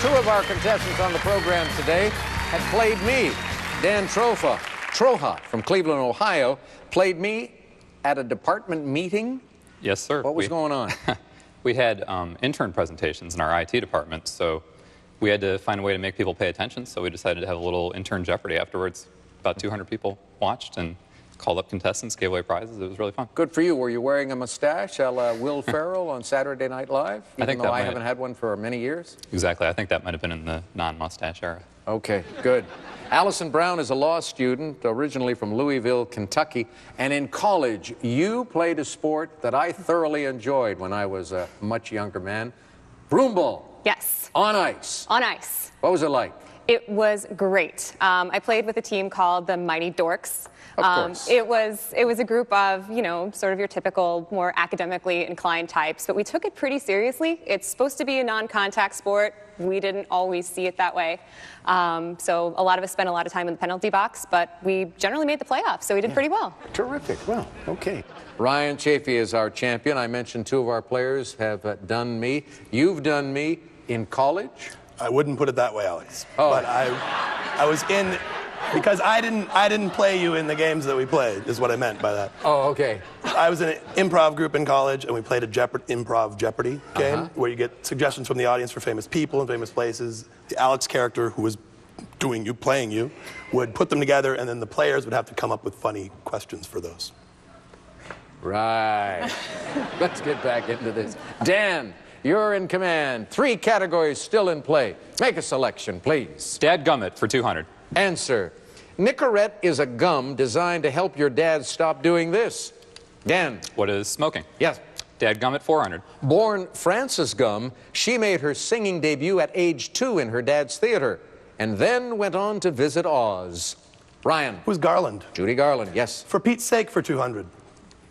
Two of our contestants on the program today had played me. Dan Troja from Cleveland, Ohio, played me at a department meeting. Yes, sir. What was going on? We had intern presentations in our IT department, so we had to find a way to make people pay attention, so we decided to have a little intern Jeopardy afterwards. About 200 people watched and called up contestants, gave away prizes. It was really fun. Good for you. Were you wearing a mustache a la Will Ferrell on Saturday Night Live? Even though I haven't had one for many years? Exactly. I think that might have been in the non-mustache era. Okay, good. Allison Brown is a law student, originally from Louisville, Kentucky. And in college, you played a sport that I thoroughly enjoyed when I was a much younger man. Broomball. Yes. On ice. On ice. What was it like? It was great. I played with a team called the Mighty Dorks. Of course. It was a group of, you know, sort of your typical, more academically inclined types, but we took it pretty seriously. It's supposed to be a non-contact sport. We didn't always see it that way. So a lot of us spent a lot of time in the penalty box, but we generally made the playoffs, so we did pretty well. Terrific. Well, okay. Ryan Chafee is our champion. I mentioned two of our players have done me. You've done me in college? I wouldn't put it that way, Alex. Oh. But I was in, because I didn't play you in the games that we played, is what I meant by that. Oh, okay. I was in an improv group in college, and we played a improv Jeopardy game where you get suggestions from the audience for famous people and famous places. The Alex character who was playing you, would put them together, and then the players would have to come up with funny questions for those. Right. Let's get back into this. Dan, you're in command. 3 categories still in play. Make a selection, please. Dadgummit for 200. Answer. Nicorette is a gum designed to help your dad stop doing this. Dan. What is smoking? Yes. Dadgummit 400. Born Frances Gum, she made her singing debut at age 2 in her dad's theater, and then went on to visit Oz. Ryan. Who's Garland? Judy Garland, yes. For Pete's sake, for 200.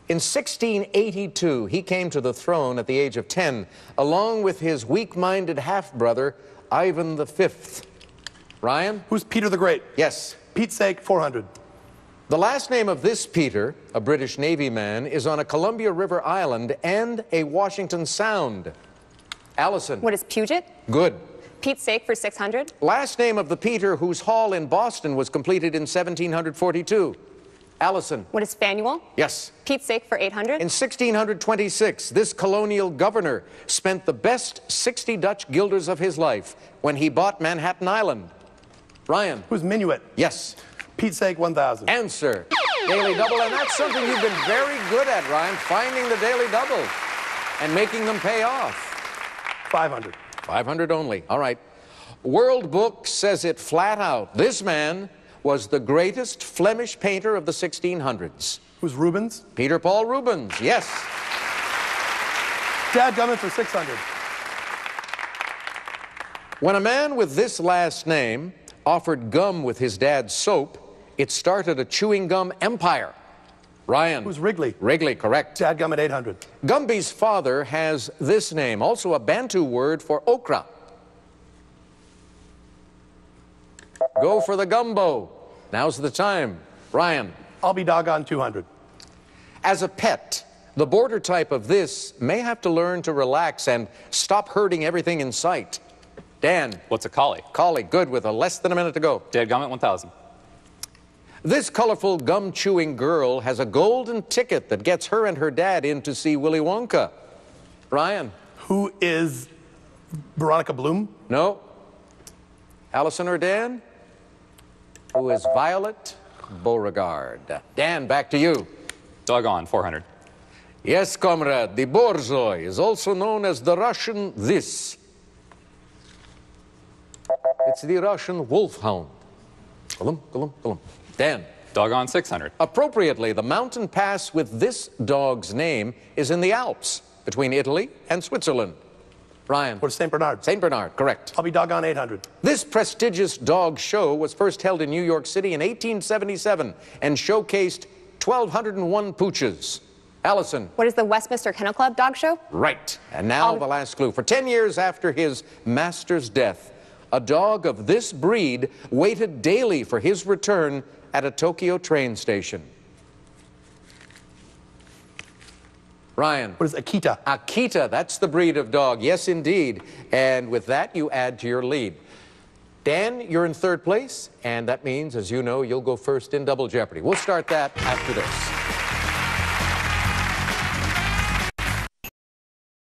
In 1682, he came to the throne at the age of 10, along with his weak-minded half-brother, Ivan V. Ryan? Who's Peter the Great? Yes. Pete's sake, 400. The last name of this Peter, a British Navy man, is on a Columbia River island and a Washington Sound. Allison. What is Puget? Good. Pete's sake for 600. Last name of the Peter whose hall in Boston was completed in 1742. Allison. What is Fanuel? Yes. Pete's sake for 800. In 1626, this colonial governor spent the best 60 Dutch guilders of his life when he bought Manhattan Island. Ryan. Who's Minuet? Yes. Pete's sake, 1,000. Answer. Daily double, and that's something you've been very good at, Ryan, finding the daily double and making them pay off. 500. 500 only. All right. World Book says it flat out. This man was the greatest Flemish painter of the 1600s. Who's Rubens? Peter Paul Rubens, yes. Dadgummit for 600. When a man with this last name offered gum with his dad's soap, it started a chewing gum empire. Ryan. Who's Wrigley? Wrigley, correct. Dadgummit 800. Gumby's father has this name, also a Bantu word for okra. Go for the gumbo. Now's the time. Ryan. I'll be doggone 200. As a pet, the border type of this may have to learn to relax and stop hurting everything in sight. Dan. What's a collie? Collie, good, with less than a minute to go. Dadgummit 1,000. This colorful gum-chewing girl has a golden ticket that gets her and her dad in to see Willy Wonka. Ryan. Who is Veronica Bloom? No. Allison or Dan? Who is Violet Beauregard? Dan, back to you. Doggone 400. Yes, comrade, the borzoi is also known as the Russian this. It's the Russian wolfhound. Dan. Doggone 600. Appropriately, the mountain pass with this dog's name is in the Alps, between Italy and Switzerland. Ryan. What's St. Bernard? St. Bernard, correct. I'll be doggone 800. This prestigious dog show was first held in New York City in 1877 and showcased 1,201 pooches. Allison. What is the Westminster Kennel Club dog show? Right. And now the last clue. For 10 years after his master's death, a dog of this breed waited daily for his return at a Tokyo train station. Ryan. What is Akita? Akita, that's the breed of dog. Yes, indeed. And with that, you add to your lead. Dan, you're in third place, and that means, as you know, you'll go first in Double Jeopardy. We'll start that after this.